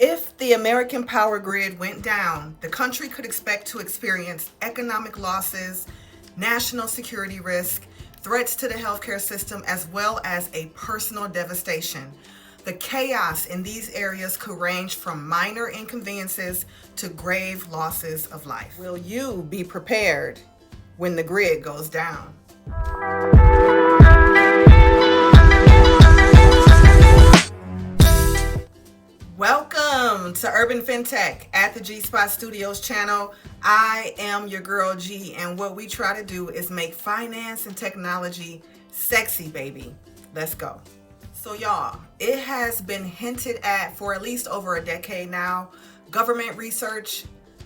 If the American power grid went down, the country could expect to experience economic losses, national security risk, threats to the healthcare system, as well as a personal devastation. The chaos in these areas could range from minor inconveniences to grave losses of life. Will you be prepared when the grid goes down? Welcome to Urban FinTech at the G Spot Studios channel. I am your girl G, and what we try to do is make finance and technology sexy, baby. Let's go. So y'all, it has been hinted at for at least over a decade now. Government research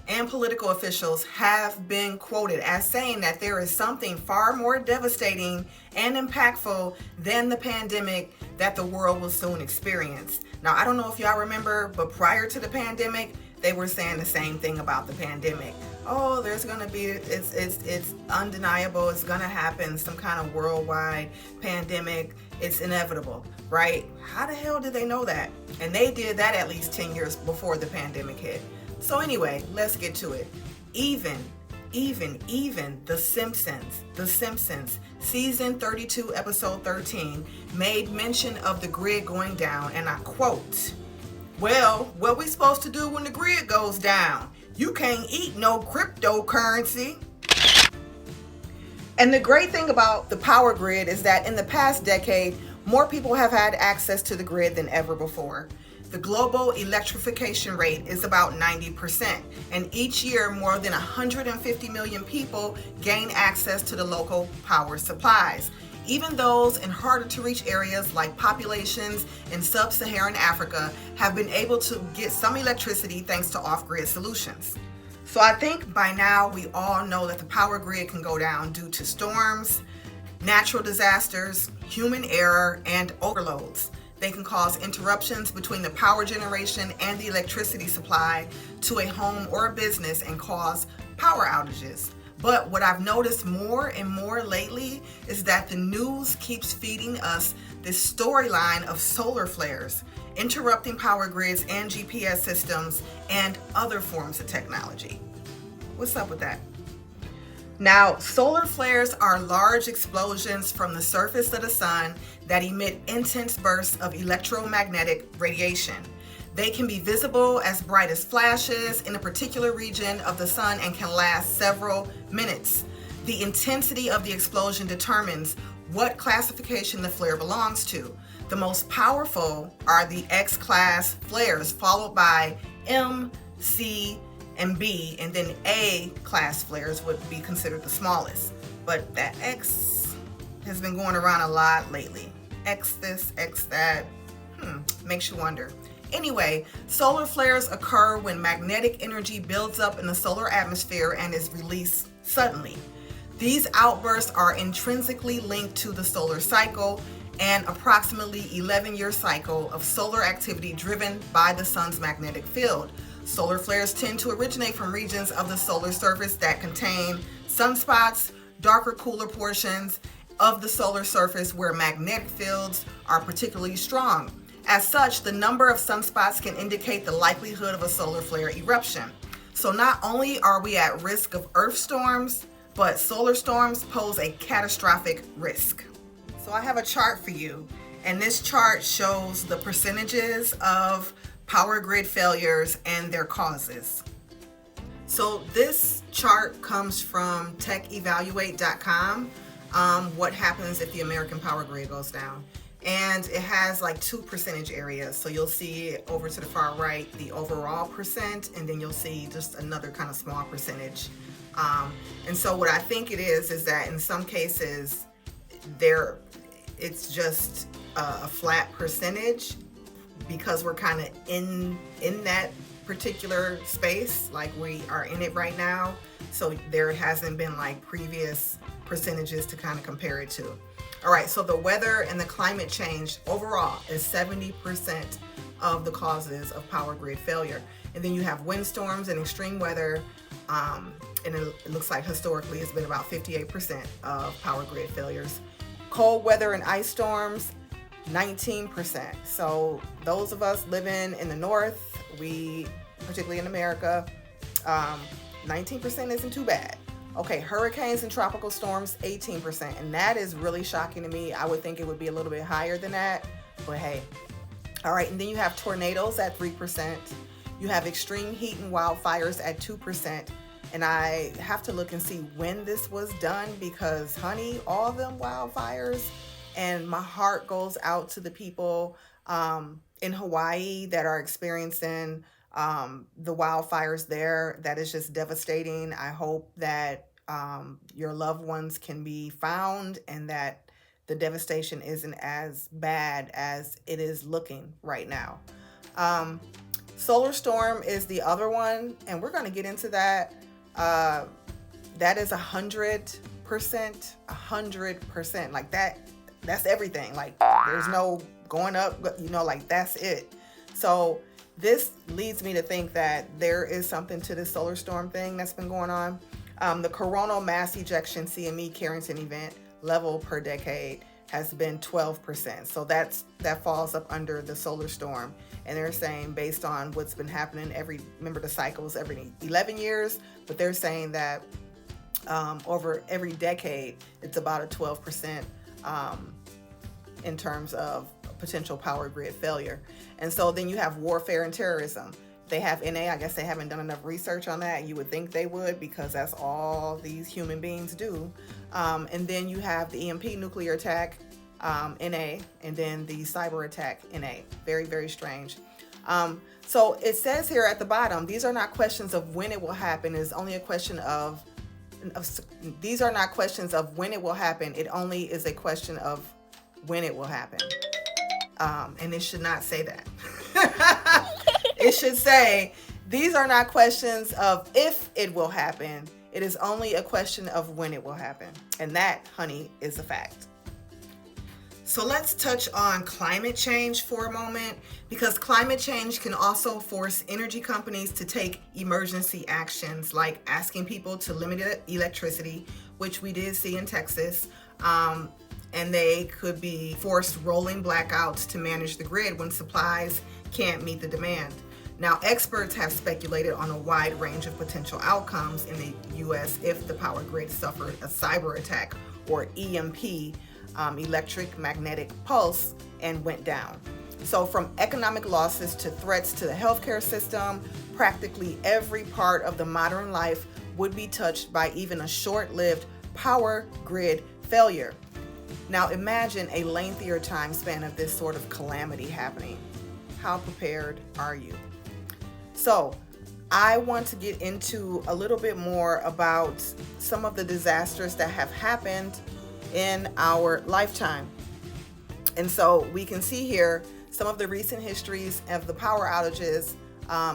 and political officials have been quoted as saying that there is something far more devastating and impactful than the pandemic that the world will soon experience. Now, I don't know if y'all remember, but prior to the pandemic, they were saying the same thing about the pandemic. Oh, there's gonna be, it's undeniable, it's gonna happen, some kind of worldwide pandemic, it's inevitable, right? How the hell did they know that? And they did that at least 10 years before the pandemic hit. So anyway, let's get to it. Even the Simpsons, season 32, episode 13, made mention of the grid going down, and I quote, "Well, what we supposed to do when the grid goes down? You can't eat no cryptocurrency." And the great thing about the power grid is that in the past decade, more people have had access to the grid than ever before. The global electrification rate is about 90%, and each year more than 150 million people gain access to the local power supplies. Even those in harder to reach areas like populations in sub-Saharan Africa have been able to get some electricity thanks to off-grid solutions. So I think by now we all know that the power grid can go down due to storms, natural disasters, human error, and overloads. They can cause interruptions between the power generation and the electricity supply to a home or a business and cause power outages. But what I've noticed more and more lately is that the news keeps feeding us this storyline of solar flares, interrupting power grids and GPS systems and other forms of technology. What's up with that? Now, solar flares are large explosions from the surface of the sun that emit intense bursts of electromagnetic radiation. They can be visible as bright as flashes in a particular region of the sun and can last several minutes. The intensity of the explosion determines what classification the flare belongs to. The most powerful are the X-class flares, followed by M, C, and B, and then A-class flares would be considered the smallest. But that X has been going around a lot lately. X this, X that, makes you wonder. Anyway, solar flares occur when magnetic energy builds up in the solar atmosphere and is released suddenly. These outbursts are intrinsically linked to the solar cycle, an approximately 11-year cycle of solar activity driven by the sun's magnetic field. Solar flares tend to originate from regions of the solar surface that contain sunspots, darker, cooler portions of the solar surface where magnetic fields are particularly strong. As such, the number of sunspots can indicate the likelihood of a solar flare eruption. So not only are we at risk of earth storms, but solar storms pose a catastrophic risk. So I have a chart for you, and this chart shows the percentages of power grid failures and their causes. So this chart comes from techevaluate.com, what happens if the American power grid goes down. And it has like 2 percentage areas. So you'll see over to the far right, the overall percent, and then you'll see just another kind of small percentage. And so what I think it is that in some cases, it's just a flat percentage, because we're kind of in that particular space, like we are in it right now. So there hasn't been like previous percentages to kind of compare it to. All right, so the weather and the climate change overall is 70% of the causes of power grid failure. And then you have windstorms and extreme weather, and it looks like historically it's been about 58% of power grid failures. Cold weather and ice storms, 19%. So those of us living in the north, We, particularly in America, 19% isn't too bad. Okay, hurricanes and tropical storms, 18%. And that is really shocking to me. I would think it would be a little bit higher than that. But hey. All right, and then you have tornadoes at 3%. You have extreme heat and wildfires at 2%. And I have to look and see when this was done because, honey, all them wildfires, and my heart goes out to the people in Hawaii that are experiencing the wildfires there. That is just devastating. I hope that your loved ones can be found and that the devastation isn't as bad as it is looking right now. Solar storm is the other one, and we're going to get into that. That is 100%, 100%. Like that's everything. Like there's no going up, like that's it. So this leads me to think that there is something to this solar storm thing that's been going on. The coronal mass ejection CME Carrington event level per decade has been 12%. So that falls up under the solar storm. And they're saying based on what's been happening remember the cycles every 11 years, but they're saying that over every decade, it's about a 12% in terms of potential power grid failure. And so then you have warfare and terrorism. They have NA. I guess they haven't done enough research on that. You would think they would because that's all these human beings do. And then you have the EMP nuclear attack, NA, and then the cyber attack, NA. Very, very strange. So it says here at the bottom, these are not questions of when it will happen. It's only a question of these are not questions of when it will happen. It only is a question of when it will happen. And it should not say that. It should say, these are not questions of if it will happen. It is only a question of when it will happen. And that, honey, is a fact. So let's touch on climate change for a moment, because climate change can also force energy companies to take emergency actions like asking people to limit electricity, which we did see in Texas. And they could be forced rolling blackouts to manage the grid when supplies can't meet the demand. Now, experts have speculated on a wide range of potential outcomes in the U.S. if the power grid suffered a cyber attack or EMP, electromagnetic pulse, and went down. So from economic losses to threats to the healthcare system, practically every part of the modern life would be touched by even a short-lived power grid failure. Now imagine a lengthier time span of this sort of calamity happening. How prepared are you? So I want to get into a little bit more about some of the disasters that have happened in our lifetime. And so we can see here some of the recent histories of the power outages.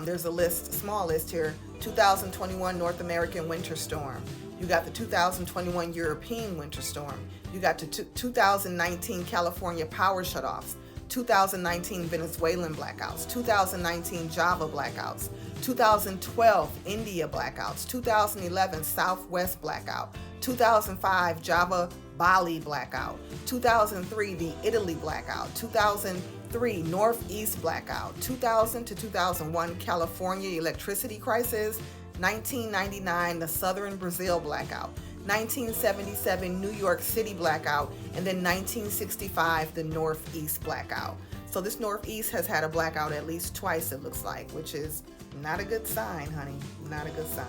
There's a small list here. 2021 North American winter storm. You got the 2021 European winter storm. You got the 2019 California power shutoffs, 2019 Venezuelan blackouts, 2019 Java blackouts, 2012 India blackouts, 2011 Southwest blackout, 2005 Java Bali blackout, 2003 the Italy blackout, 2003 Northeast blackout, 2000 to 2001 California electricity crisis, 1999 the Southern Brazil blackout, 1977 New York City blackout, and then 1965 the Northeast blackout. So this Northeast has had a blackout at least twice, it looks like, which is not a good sign, honey. Not a good sign.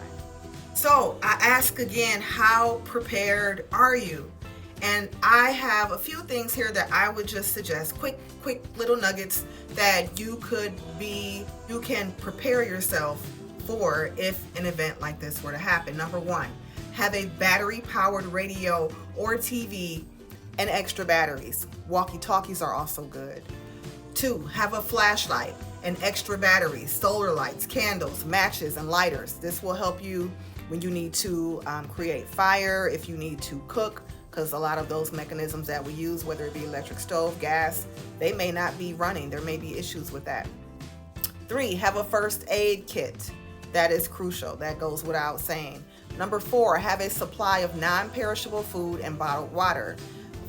So I ask again, how prepared are you? And I have a few things here that I would just suggest, quick little nuggets that you can prepare yourself for if an event like this were to happen. Number one, have a battery-powered radio or TV and extra batteries. Walkie-talkies are also good. 2, have a flashlight and extra batteries, solar lights, candles, matches, and lighters. This will help you when you need to create fire, if you need to cook, because a lot of those mechanisms that we use, whether it be electric stove, gas, they may not be running. There may be issues with that. 3, have a first aid kit. That is crucial. That goes without saying. Number 4, have a supply of non-perishable food and bottled water.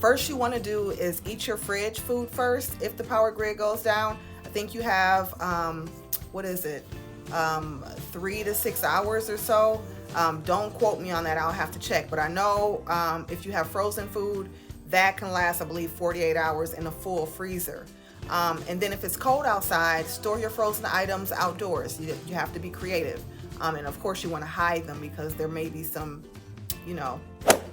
First you want to do is eat your fridge food first if the power grid goes down. I think you have what is it, 3 to 6 hours or so. Don't quote me on that, I'll have to check, but I know if you have frozen food, that can last, I believe, 48 hours in a full freezer. And then if it's cold outside, store your frozen items outdoors. You have to be creative. And of course you want to hide them, because there may be some,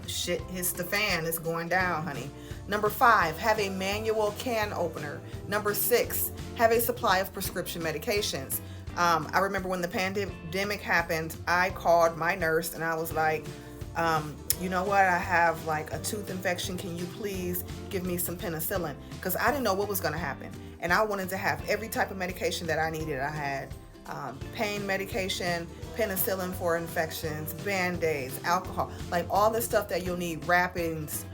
shit hits the fan, it's going down, honey. Number 5, have a manual can opener. Number 6, have a supply of prescription medications. I remember when the pandemic happened, I called my nurse and I was like, you know what, I have like a tooth infection, can you please give me some penicillin? Because I didn't know what was going to happen, and I wanted to have every type of medication that I needed. I had pain medication, penicillin for infections, Band-Aids, alcohol, like all the stuff that you'll need, wrappings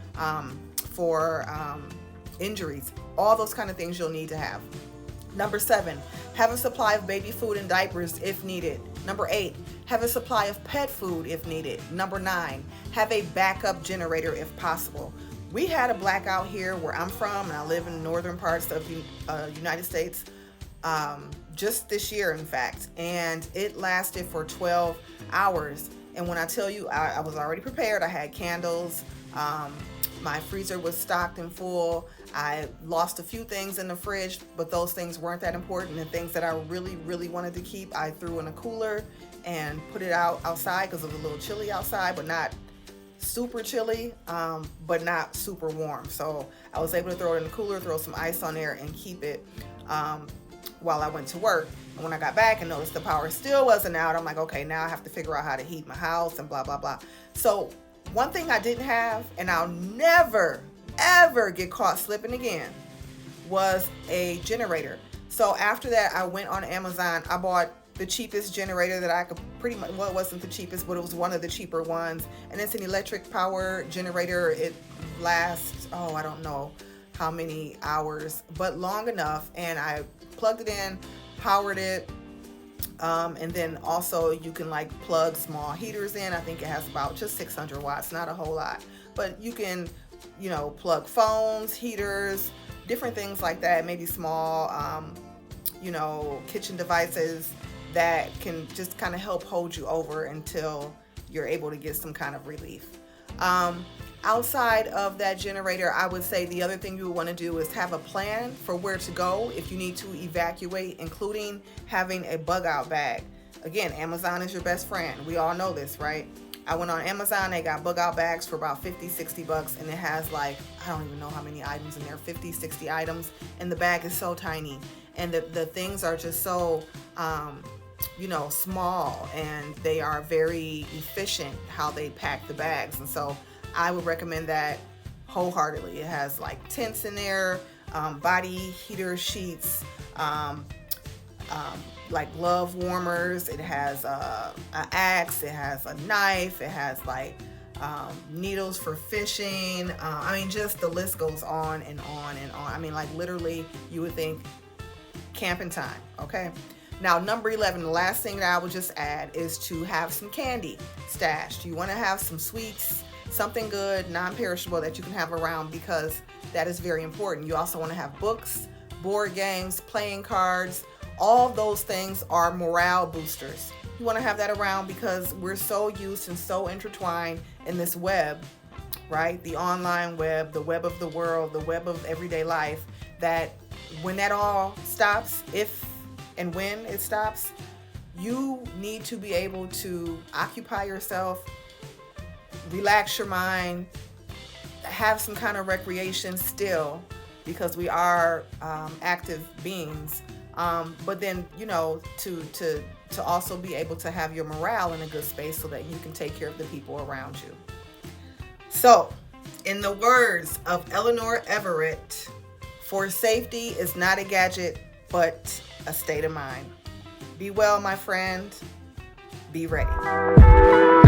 for injuries, all those kind of things you'll need to have. Number 7, have a supply of baby food and diapers if needed. Number 8, have a supply of pet food if needed. Number 9, have a backup generator if possible. We had a blackout here where I'm from, and I live in the northern parts of the United States, just this year, in fact, and it lasted for 12 hours. And when I tell you, I was already prepared. I had candles. My freezer was stocked and full. I lost a few things in the fridge, but those things weren't that important. The things that I really, really wanted to keep, I threw in a cooler and put it outside, because it was a little chilly outside, but not super chilly, but not super warm. So I was able to throw it in the cooler, throw some ice on there, and keep it while I went to work. And when I got back and noticed the power still wasn't out, I'm like, okay, now I have to figure out how to heat my house and blah, blah, blah. So one thing I didn't have, and I'll never, ever get caught slipping again, was a generator. So after that, I went on Amazon. I bought the cheapest generator that I could pretty much, well, it wasn't the cheapest, but it was one of the cheaper ones. And it's an electric power generator. It lasts, I don't know how many hours, but long enough. And I plugged it in, powered it. And then also you can like plug small heaters in. I think it has about just 600 watts, not a whole lot, but you can, plug phones, heaters, different things like that, maybe small, kitchen devices that can just kind of help hold you over until you're able to get some kind of relief. Outside of that generator, I would say the other thing you would want to do is have a plan for where to go if you need to evacuate, including having a bug out bag. Again, Amazon is your best friend. We all know this, right? I went on Amazon, they got bug out bags for about $50-$60, and it has like, I don't even know how many items in there, 50-60 items, and the bag is so tiny, and the things are just so small, and they are very efficient how they pack the bags. And so I would recommend that wholeheartedly. It has like tents in there, body heater sheets, like glove warmers. It has an axe, it has a knife, it has like needles for fishing. Just the list goes on and on and on. Like literally you would think camping time, okay? Now, number 11, the last thing that I would just add is to have some candy stashed. You want to have some sweets, something good, non-perishable that you can have around, because that is very important. You also want to have books, board games, playing cards. All those things are morale boosters. You want to have that around because we're so used and so intertwined in this web, right? The online web, the web of the world, the web of everyday life, that when that all stops, if and when it stops, you need to be able to occupy yourself, relax your mind, have some kind of recreation still, because we are active beings. But then, to also be able to have your morale in a good space so that you can take care of the people around you. So, in the words of Eleanor Everett, for safety is not a gadget, but a state of mind. Be well, my friend. Be ready.